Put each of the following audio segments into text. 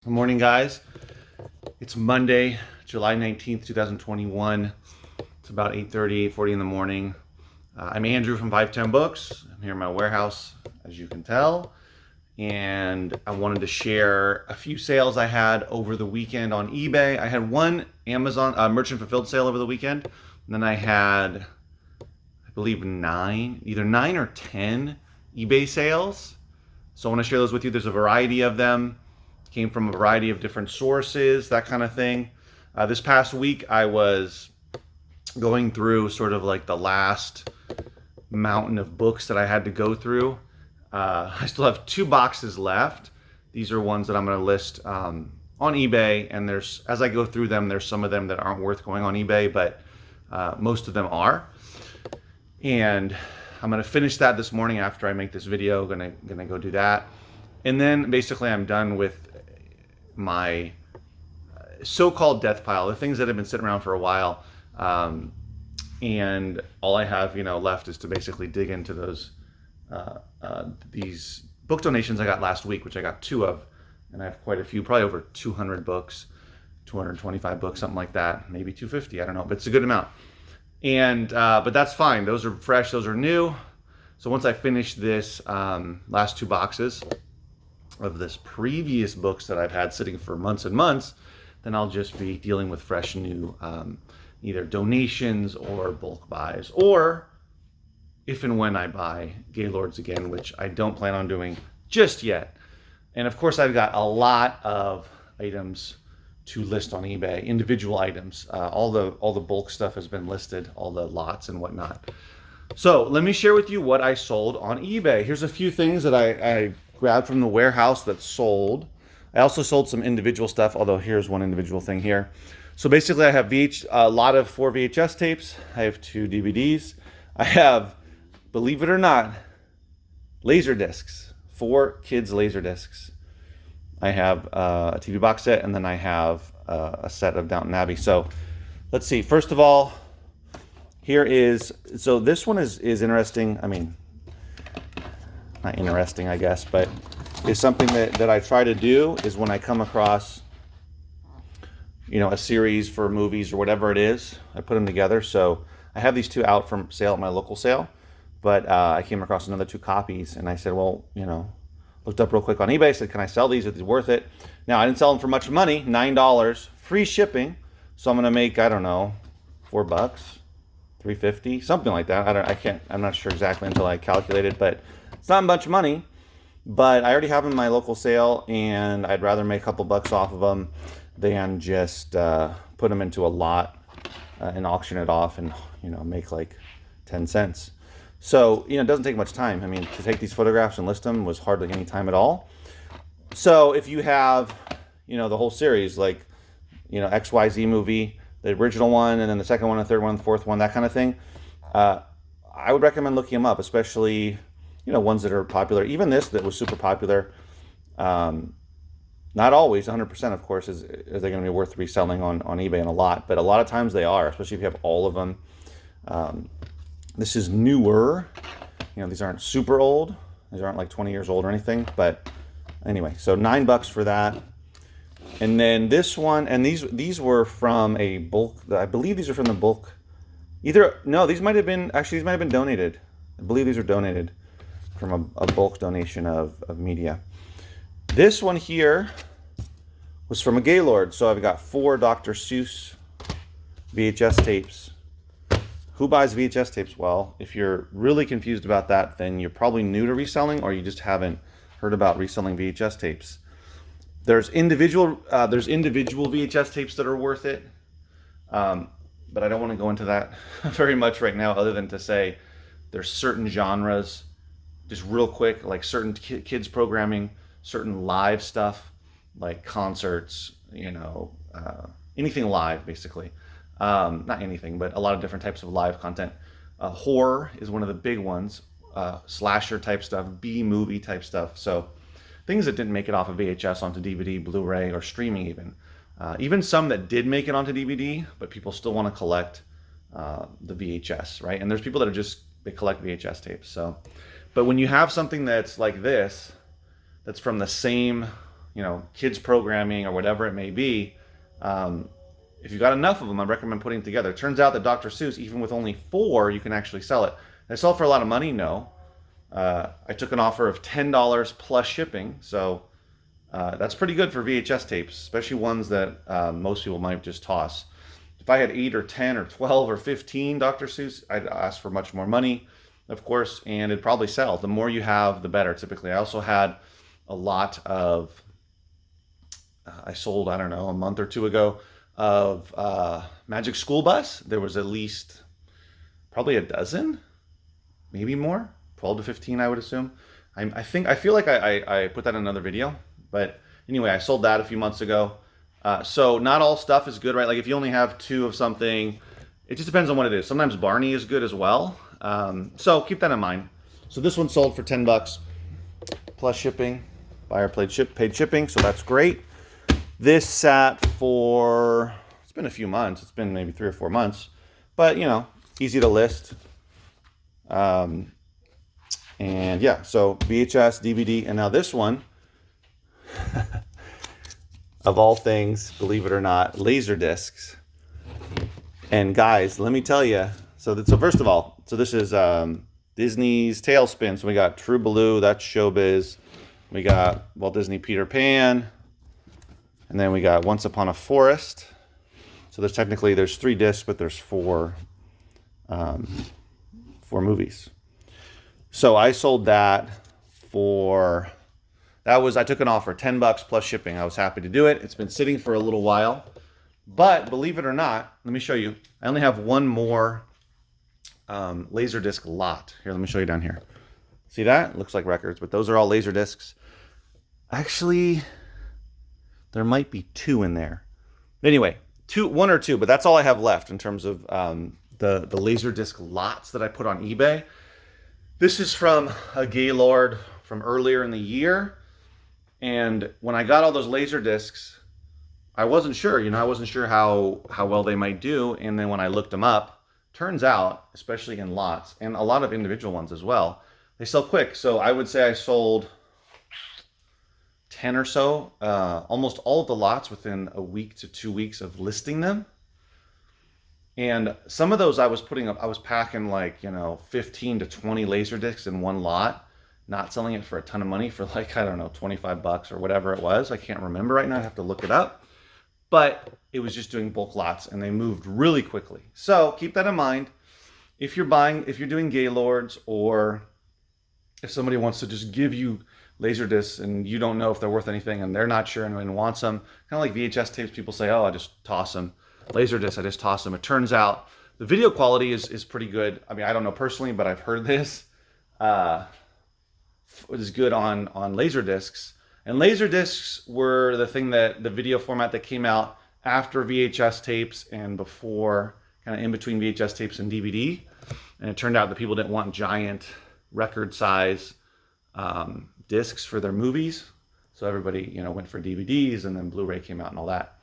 Good morning, guys. It's Monday, July 19th, 2021. It's about 8:30, 8:40 in the morning. I'm Andrew from 510 Books. I'm here in my warehouse, as you can tell. And I wanted to share a few sales I had over the weekend on eBay. I had one Amazon merchant fulfilled sale over the weekend. And then I had, I believe, either nine or 10 eBay sales. So I want to share those with you. There's a variety of them. Came from a variety of different sources, that kind of thing. This past week, I was going through sort of like the last mountain of books that I had to go through. I still have 2 boxes left. These are ones that I'm going to list on eBay, and as I go through them, there's some of them that aren't worth going on eBay, but most of them are. And I'm going to finish that this morning after I make this video. Gonna go do that, and then basically I'm done with my so-called death pile, the things that have been sitting around for a while, and all I have, left is to basically dig into these book donations I got last week, which I got 2 of, and I have quite a few, probably over 200 books, 225 books, something like that, maybe 250, I don't know, but it's a good amount. And but that's fine. Those are fresh. Those are new. So once I finish this last 2 boxes of this previous books that I've had sitting for months and months, then I'll just be dealing with fresh new either donations or bulk buys, or if and when I buy Gaylords again, which I don't plan on doing just yet. And of course, I've got a lot of items to list on eBay, individual items. All the bulk stuff has been listed, all the lots and whatnot. So let me share with you what I sold on eBay. Here's a few things that I grabbed from the warehouse that sold. I also sold some individual stuff, although here's one individual thing here. So basically I have a lot of 4 VHS tapes. I have 2 DVDs. I have, believe it or not, Laserdiscs, 4 kids Laserdiscs. I have a TV box set, and then I have a set of Downton Abbey. So let's see. First of all, so this one is interesting. I mean, not interesting, I guess, but is something that I try to do is when I come across, a series for movies or whatever it is, I put them together. So I have these 2 out for sale at my local sale, but I came across another 2 copies, and I said, well, looked up real quick on eBay, said, can I sell these? Are these worth it? Now, I didn't sell them for much money, $9, free shipping. So I'm going to make, I don't know, $4, $3.50, something like that. I'm not sure exactly until I calculate it, but it's not much money. But I already have them in my local sale, and I'd rather make a couple bucks off of them than just put them into a lot and auction it off and, make like 10 cents. So, it doesn't take much time. I mean, to take these photographs and list them was hardly any time at all. So if you have, the whole series, like, XYZ movie, the original one, and then the second one, the third one, the fourth one, that kind of thing, I would recommend looking them up, especially, ones that are popular. Even this that was super popular, not always 100%, of course, is they going to be worth reselling on eBay and a lot, but a lot of times they are, especially if you have all of them. This is newer. These aren't super old. These aren't like 20 years old or anything. But anyway, so $9 for that. And then this one, and these were from a bulk. I believe these are from the bulk. These might have been donated. I believe these are donated from a bulk donation of media. This one here was from a Gaylord. So I've got 4 Dr. Seuss VHS tapes. Who buys VHS tapes? Well, if you're really confused about that, then you're probably new to reselling, or you just haven't heard about reselling VHS tapes. There's individual VHS tapes that are worth it, but I don't want to go into that very much right now, other than to say there's certain genres, just real quick, like certain kids programming, certain live stuff, like concerts, anything live, basically. Not anything, but a lot of different types of live content. Horror is one of the big ones. Slasher type stuff, B-movie type stuff. So things that didn't make it off of VHS onto DVD, Blu-ray, or streaming even. Even some that did make it onto DVD, but people still want to collect the VHS, right? And there's people that they collect VHS tapes. So, but when you have something that's like this, that's from the same, kids programming or whatever it may be. If you've got enough of them, I recommend putting them together. It turns out that Dr. Seuss, even with only 4, you can actually sell it. Did I sell it for a lot of money? No. I took an offer of $10 plus shipping, so that's pretty good for VHS tapes, especially ones that most people might just toss. If I had 8 or 10 or 12 or 15 Dr. Seuss, I'd ask for much more money, of course, and it'd probably sell. The more you have, the better, typically. I also had a lot of, I sold, I don't know, a month or 2 ago, of Magic School Bus. There was at least probably a dozen, maybe more, 12 to 15, I would assume. I feel like I put that in another video, but anyway, I sold that a few months ago. So not all stuff is good, right? Like if you only have 2 of something, it just depends on what it is. Sometimes Barney is good as well. So keep that in mind. So this one sold for $10 plus shipping. Buyer paid shipping, so that's great. This sat for, it's been a few months. It's been maybe 3 or 4 months, but easy to list. And yeah, so VHS, DVD, and now this one, of all things, believe it or not, Laserdiscs. And guys, let me tell you, so first of all, so this is Disney's Tailspin. So we got True Blue, that's Showbiz. We got Walt Disney Peter Pan. And then we got Once Upon a Forest. So there's 3 discs, but there's 4 movies. So I sold that I took an offer, $10 plus shipping. I was happy to do it. It's been sitting for a little while. But believe it or not, let me show you. I only have one more Laserdisc lot. Here, let me show you down here. See that? It looks like records, but those are all Laserdiscs. Actually, there might be 2 in there. Anyway, 1 or 2, but that's all I have left in terms of the Laserdisc lots that I put on eBay. This is from a Gaylord from earlier in the year. And when I got all those Laserdiscs, I wasn't sure, I wasn't sure how well they might do. And then when I looked them up, turns out, especially in lots, and a lot of individual ones as well, they sell quick. So I would say I sold 10 or so, almost all of the lots within a week to 2 weeks of listing them. And some of those I was packing like, 15 to 20 Laserdiscs in one lot, not selling it for a ton of money, for like, I don't know, $25 or whatever it was. I can't remember right now. I have to look it up. But it was just doing bulk lots, and they moved really quickly. So keep that in mind. If you're doing Gaylords, or if somebody wants to just give you Laserdiscs and you don't know if they're worth anything and they're not sure and wants them, kind of like VHS tapes, people say, oh, I just toss them. Laserdiscs, I just toss them. It turns out the video quality is pretty good. I mean, I don't know personally, but I've heard this. It is good on Laserdiscs. And Laserdiscs were the video format that came out after VHS tapes and before, kind of in between VHS tapes and DVD. And it turned out that people didn't want giant record size discs for their movies. So everybody, went for DVDs, and then Blu-ray came out and all that.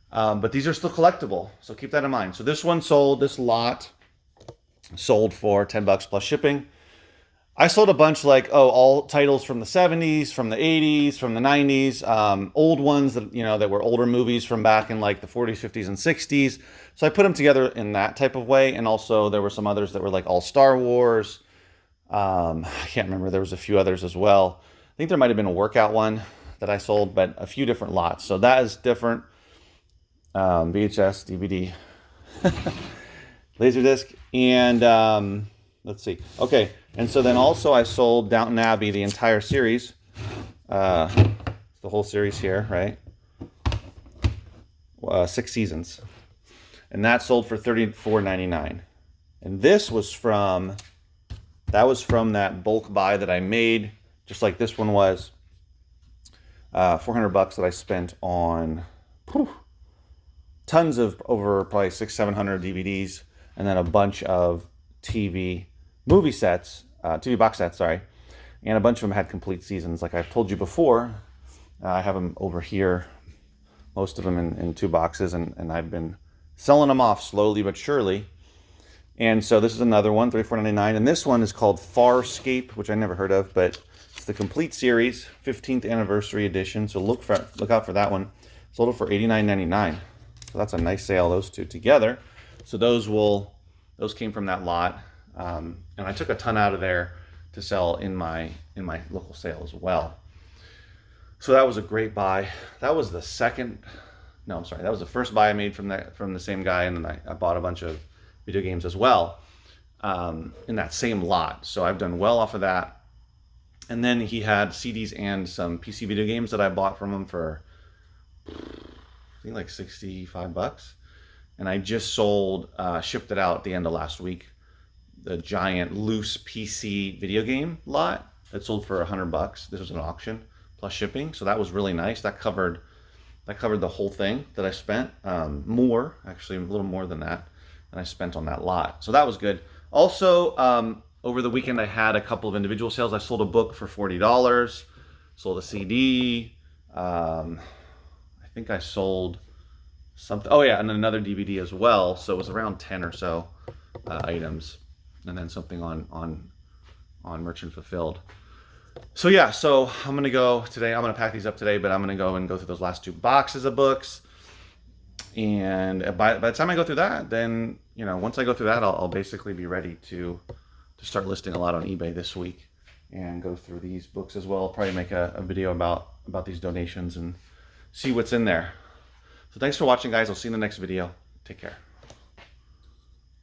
But these are still collectible, so keep that in mind. So this lot sold for $10 plus shipping. I sold a bunch all titles from the 70s, from the 80s, from the 90s, old ones that were older movies from back in like the 40s, 50s, and 60s. So I put them together in that type of way. And also there were some others that were like all Star Wars. I can't remember. There was a few others as well. I think there might have been a workout one that I sold, but a few different lots. So that is different. VHS, DVD, Laserdisc, and let's see. Okay, and so then also I sold Downton Abbey, the entire series, the whole series here, right? 6 seasons, and that sold for $34.99. And this was from that bulk buy that I made, just like this one was. $400 that I spent on. Tons of over probably 600-700 DVDs, and then a bunch of TV box sets, and a bunch of them had complete seasons. Like I've told you before, I have them over here, most of them in 2 boxes, and I've been selling them off slowly but surely. And so this is another one, $34.99, and this one is called Farscape, which I never heard of, but it's the complete series, 15th anniversary edition. So look out for that one. Sold it for $89.99. So that's a nice sale, those two together. So those came from that lot. And I took a ton out of there to sell in my local sale as well. So that was a great buy. That was the that was the first buy I made from the same guy, and then I bought a bunch of video games as well in that same lot. So I've done well off of that. And then he had CDs and some PC video games that I bought from him for I think like $65. And I just shipped it out at the end of last week. The giant loose PC video game lot that sold for $100. This was an auction plus shipping, so that was really nice. That covered the whole thing that I spent. More, actually, a little more than that I spent on that lot. So that was good. Also, over the weekend, I had a couple of individual sales. I sold a book for $40. Sold a CD. I think I sold something. Oh yeah, and another DVD as well. So it was around 10 or so items, and then something on Merchant Fulfilled. So yeah, so I'm gonna go today. I'm gonna pack these up today, but I'm gonna go through those last 2 boxes of books. And by the time I go through that, then once I go through that, I'll basically be ready to start listing a lot on eBay this week and go through these books as well. I'll probably make a video about these donations and see what's in there. So thanks for watching, guys. I'll see you in the next video. Take care.